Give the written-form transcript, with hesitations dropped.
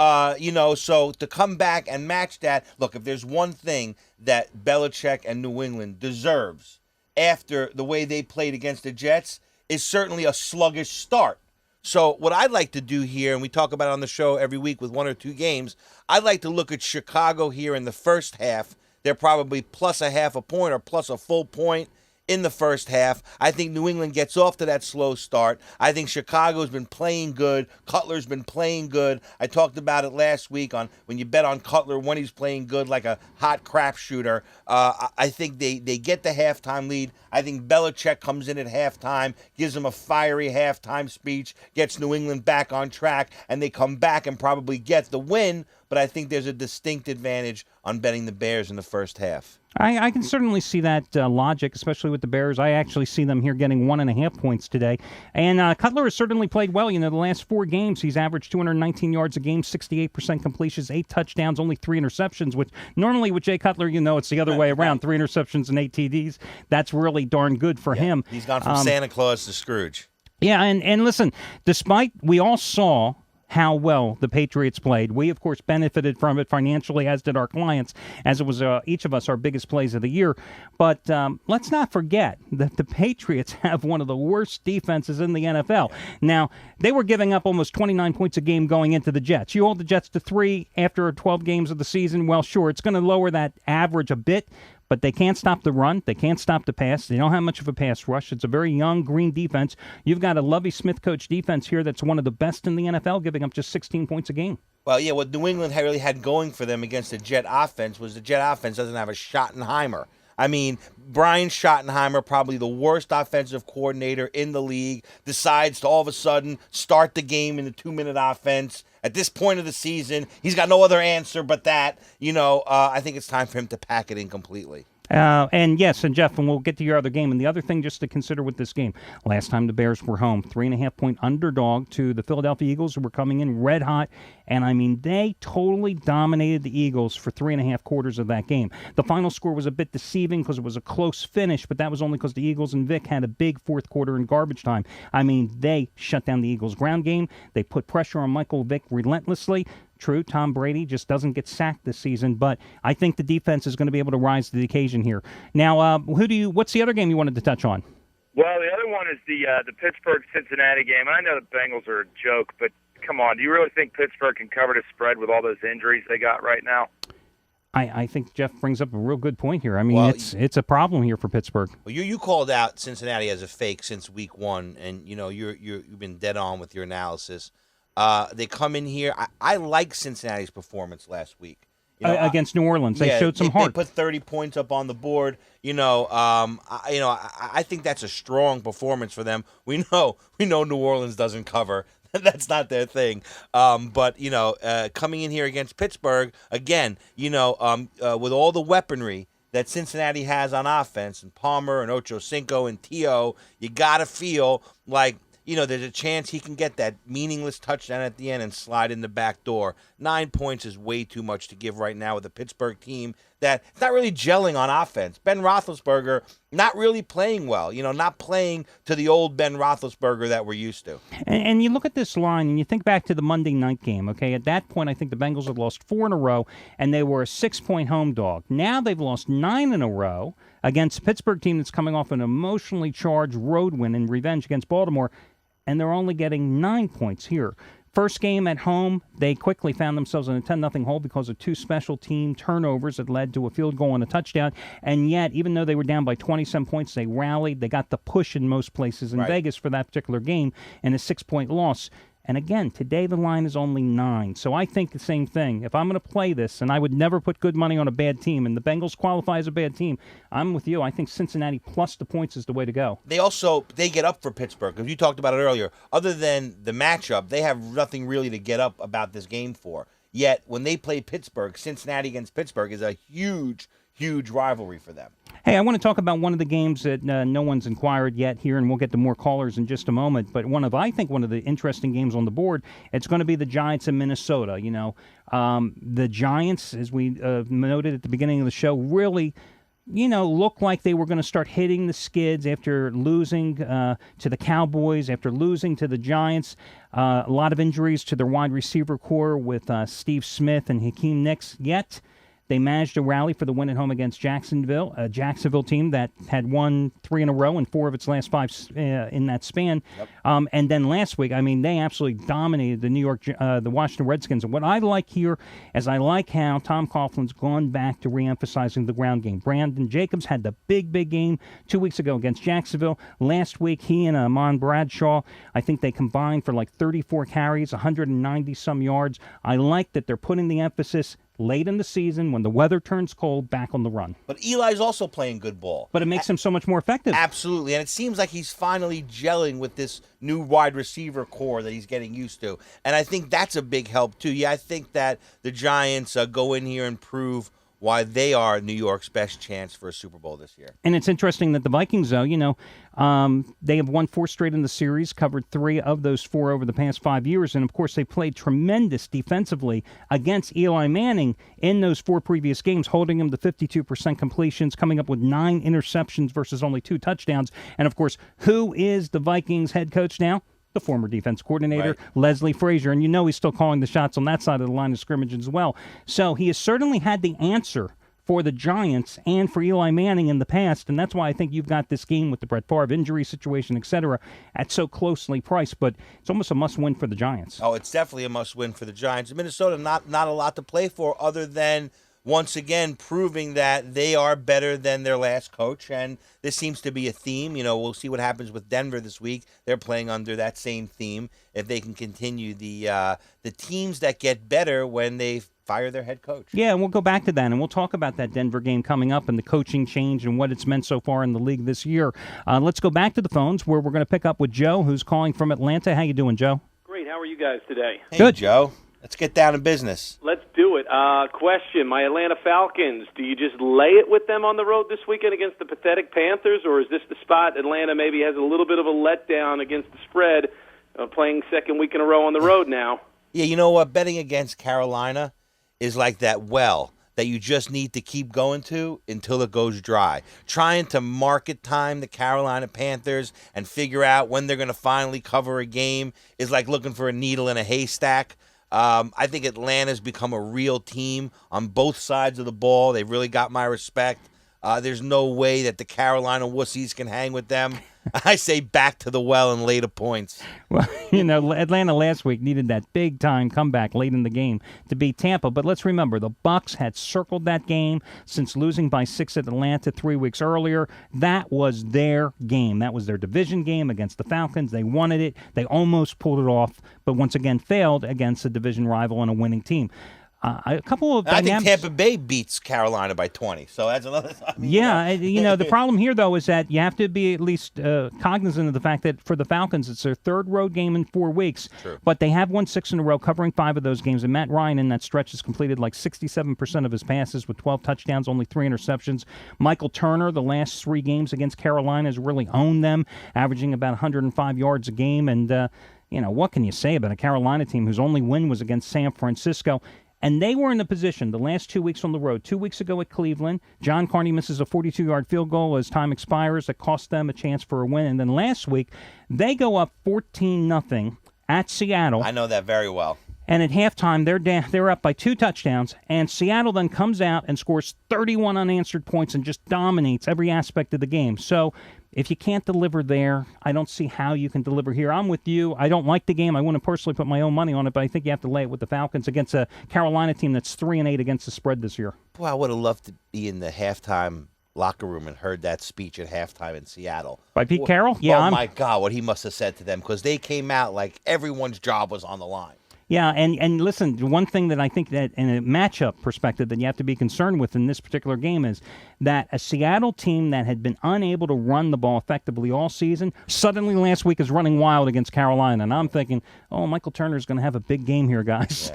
So to come back and match that, look, if there's one thing that Belichick and New England deserves after the way they played against the Jets is certainly a sluggish start. So what I'd like to do here, and we talk about it on the show every week with one or two games, I'd like to look at Chicago here in the first half. They're probably plus a half a point or plus a full point in the first half. I think New England gets off to that slow start. I think Chicago's been playing good. Cutler's been playing good. I talked about it last week on when you bet on Cutler when he's playing good like a hot crap shooter. I think they get the halftime lead. I think Belichick comes in at halftime, gives them a fiery halftime speech, gets New England back on track, and they come back and probably get the win. But I think there's a distinct advantage on betting the Bears in the first half. I can certainly see that logic, especially with the Bears. I actually see them here getting 1.5 points today. And Cutler has certainly played well. The last 4 games, he's averaged 219 yards a game, 68% completions, 8 touchdowns, only 3 interceptions, which normally with Jay Cutler, it's the other way around, 3 interceptions and 8 TDs. That's really darn good for him. He's gone from Santa Claus to Scrooge. Yeah, and listen, despite we all saw how well the Patriots played. We, of course, benefited from it financially, as did our clients, as it was each of us our biggest plays of the year. But let's not forget that the Patriots have one of the worst defenses in the NFL. Now, they were giving up almost 29 points a game going into the Jets. You hold the Jets to 3 after 12 games of the season. Well, sure, it's going to lower that average a bit, but they can't stop the run. They can't stop the pass. They don't have much of a pass rush. It's a very young, green defense. You've got a Lovie Smith coach defense here that's one of the best in the NFL, giving up just 16 points a game. Well, yeah, what New England really had going for them against the Jet offense was the Jet offense doesn't have a Schottenheimer. I mean, Brian Schottenheimer, probably the worst offensive coordinator in the league, decides to all of a sudden start the game in the 2-minute offense. At this point of the season, he's got no other answer but that. I think it's time for him to pack it in completely. And Jeff, and we'll get to your other game. And the other thing just to consider with this game, last time the Bears were home, 3.5-point underdog to the Philadelphia Eagles, who were coming in red hot. And, they totally dominated the Eagles for 3.5 quarters of that game. The final score was a bit deceiving because it was a close finish, but that was only because the Eagles and Vic had a big fourth quarter in garbage time. They shut down the Eagles' ground game. They put pressure on Michael Vick relentlessly. True, Tom Brady just doesn't get sacked this season, but I think the defense is going to be able to rise to the occasion here. Now, what's the other game you wanted to touch on? Well, the other one is the Pittsburgh-Cincinnati game. I know the Bengals are a joke, but come on, do you really think Pittsburgh can cover the spread with all those injuries they got right now? I think Jeff brings up a real good point here. It's a problem here for Pittsburgh. Well, you called out Cincinnati as a fake since week 1, and you've been dead on with your analysis. They come in here. I like Cincinnati's performance last week. Against New Orleans. They showed some heart. They put 30 points up on the board. I think that's a strong performance for them. We know New Orleans doesn't cover. That's not their thing. But coming in here against Pittsburgh, again, with all the weaponry that Cincinnati has on offense, and Palmer and Ocho Cinco and T.O., you got to feel like, there's a chance he can get that meaningless touchdown at the end and slide in the back door. 9 points is way too much to give right now with a Pittsburgh team that's not really gelling on offense. Ben Roethlisberger not really playing well, not playing to the old Ben Roethlisberger that we're used to. And you look at this line and you think back to the Monday night game, okay? At that point, I think the Bengals had lost 4 in a row, and they were a 6-point home dog. Now they've lost 9 in a row against a Pittsburgh team that's coming off an emotionally charged road win in revenge against Baltimore, and they're only getting 9 points here. First game at home, they quickly found themselves in a 10-0 hole because of 2 special team turnovers that led to a field goal and a touchdown. And yet, even though they were down by 20-some points, they rallied. They got the push in most places in Vegas for that particular game, and a 6-point loss. And again, today the line is only 9. So I think the same thing. If I'm going to play this, and I would never put good money on a bad team, and the Bengals qualify as a bad team, I'm with you. I think Cincinnati plus the points is the way to go. They get up for Pittsburgh, because you talked about it earlier. Other than the matchup, they have nothing really to get up about this game for. Yet, when they play Pittsburgh, Cincinnati against Pittsburgh is a huge rivalry for them. Hey, I want to talk about one of the games that no one's inquired yet here, and we'll get to more callers in just a moment. But I think one of the interesting games on the board, it's going to be the Giants in Minnesota. The Giants, as we noted at the beginning of the show, really looked like they were going to start hitting the skids after losing to the Cowboys, after losing to the Giants. A lot of injuries to their wide receiver core with Steve Smith and Hakeem Nicks, yet they managed to rally for the win at home against Jacksonville, a Jacksonville team that had won 3 in a row and 4 of its last 5 in that span. Yep. And then last week, they absolutely dominated the Washington Redskins. And what I like here is I like how Tom Coughlin's gone back to reemphasizing the ground game. Brandon Jacobs had the big game 2 weeks ago against Jacksonville. Last week, he and Amon Bradshaw, I think they combined for like 34 carries, 190-some yards. I like that they're putting the emphasis late in the season, when the weather turns cold, back on the run. But Eli's also playing good ball. But it makes him so much more effective. Absolutely. And it seems like he's finally gelling with this new wide receiver core that he's getting used to. And I think that's a big help, too. Yeah, I think that the Giants go in here and prove why they are New York's best chance for a Super Bowl this year. And it's interesting that the Vikings, though, they have won 4 straight in the series, covered 3 of those 4 over the past 5 years. And, of course, they played tremendous defensively against Eli Manning in those 4 previous games, holding him to 52% completions, coming up with 9 interceptions versus only 2 touchdowns. And, of course, who is the Vikings head coach now? The former defense coordinator, right. Leslie Frazier. And he's still calling the shots on that side of the line of scrimmage as well. So he has certainly had the answer for the Giants and for Eli Manning in the past, and that's why I think you've got this game with the Brett Favre injury situation, et cetera, at so closely priced. But it's almost a must-win for the Giants. Oh, it's definitely a must-win for the Giants. Minnesota, not a lot to play for other than once again proving that they are better than their last coach, and this seems to be a theme. We'll see what happens with Denver this week. They're playing under that same theme. If they can continue the teams that get better when they fire their head coach. Yeah, and we'll go back to that, and we'll talk about that Denver game coming up and the coaching change and what it's meant so far in the league this year. Let's go back to the phones where we're going to pick up with Joe, who's calling from Atlanta. How you doing, Joe? Great. How are you guys today? Hey, Good. Joe. Let's get down to business. Let's do it. Question, my Atlanta Falcons, do you just lay it with them on the road this weekend against the pathetic Panthers, or is this the spot Atlanta maybe has a little bit of a letdown against the spread, playing second week in a row on the road now? Yeah, you know what? Betting against Carolina is like that well that you just need to keep going to until it goes dry. Trying to market time the Carolina Panthers and figure out when they're going to finally cover a game is like looking for a needle in a haystack. I think Atlanta's become a real team on both sides of the ball. They've really got my respect. There's no way that the Carolina wussies can hang with them. I say back to the well and lay the points. Well, Atlanta last week needed that big-time comeback late in the game to beat Tampa. But let's remember, the Bucs had circled that game since losing by 6 at Atlanta 3 weeks earlier. That was their game. That was their division game against the Falcons. They wanted it. They almost pulled it off, but once again failed against a division rival and a winning team. A couple of I think Tampa Bay beats Carolina by 20, so that's another. The problem here, though, is that you have to be at least cognizant of the fact that for the Falcons, it's their 3rd road game in 4 weeks. True. But they have won 6 in a row, covering 5 of those games. And Matt Ryan in that stretch has completed like 67% of his passes with 12 touchdowns, only 3 interceptions. Michael Turner, the last 3 games against Carolina, has really owned them, averaging about 105 yards a game. And, what can you say about a Carolina team whose only win was against San Francisco? And they were in the position the last 2 weeks on the road. 2 weeks ago at Cleveland, John Carney misses a 42-yard field goal as time expires that cost them a chance for a win. And then last week, they go up 14-0 at Seattle. I know that very well. And at halftime, they're up by 2 touchdowns, and Seattle then comes out and scores 31 unanswered points and just dominates every aspect of the game. So if you can't deliver there, I don't see how you can deliver here. I'm with you. I don't like the game. I wouldn't personally put my own money on it, but I think you have to lay it with the Falcons against a Carolina team that's 3-8 against the spread this year. Boy, I would have loved to be in the halftime locker room and heard that speech at halftime in Seattle. By Pete Carroll? Yeah. My God, what he must have said to them, because they came out like everyone's job was on the line. Yeah, and listen, one thing that I think that in a matchup perspective that you have to be concerned with in this particular game is that a Seattle team that had been unable to run the ball effectively all season suddenly last week is running wild against Carolina. And I'm thinking, Michael Turner's going to have a big game here, guys.